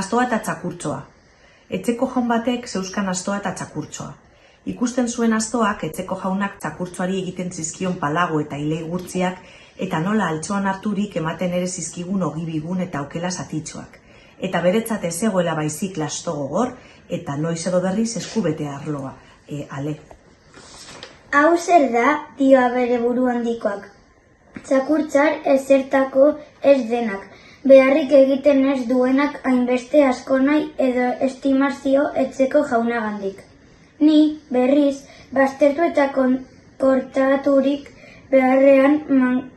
astoa eta txakurtxoa. Etxeko jaun batek zeuzkan astoa eta txakurtxoa. Ikusten zuen astoak etxeko jaunak txakurtxoari egiten zizkion palago eta ileigurtziak eta nola altxoan harturik ematen ere zizkigun ogibigun eta aukela zatitxoak. Eta beretzat ez egoela baizik lasto gogor eta noiz edo berriz eskubete arloa. Ale. Hau zer da, dio bere buru handikoak. Txakurtxar ezertako ez denak, beharrik egiten ez duenak hainbeste asko nahi edo estimazio etxeko jaunagandik. Ni, berriz, baztertu eta kortaturik beharrean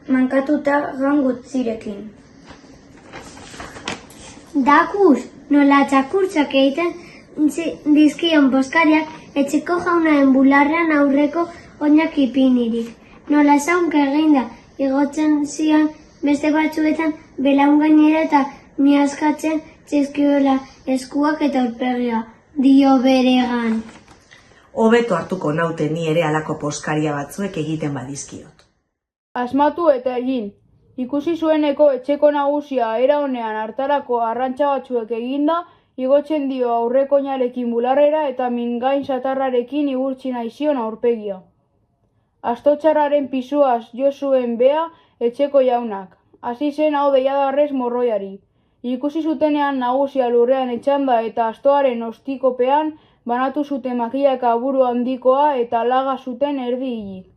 mankatuta gangutzirekin. Dakus, nola txakurtxak egiten dizkion boskariak etxeko jaunaren bularrean aurreko oinak ipinirik. Nola zaunk eginda igotzen zion beste batzuetan belaungainera eta miazkatzen txizkiola eskuak eta aurpegia, dio beregan. Hobeto hartuko naute ni ere halako poskaria batzuek egiten badizkiot. Asmatu eta egin. Ikusi zueneko etxeko nagusia era honean hartarako arrantza batzuek eginda, igotzen dio aurreko oinarekin bularrera eta mingain satarrarekin igurtzi nahi zion aurpegia. Astotxarraren pisuaz jo zuen bea etxeko jaunak. Hasi zen hau deiadarrez morroiari. Ikusi zutenean nagusia lurrean etxanda eta astoaren ostikopean banatu zuten makilaka buru handikoa eta laga zuten erdi hilik.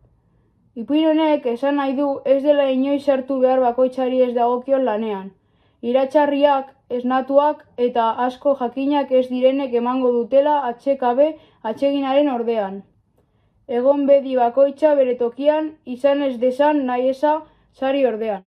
Ipuin honek esan nahi du ez dela inoiz sartu behar bakoitzari ez dagokion lanean. Iratsarriak, esnatuak eta asko jakinak ez direnek emango dutela atsekabe atseginaren ordean. Egon bedi bakoitza bere tokian, izan ez dezan nahi eza sari ordean.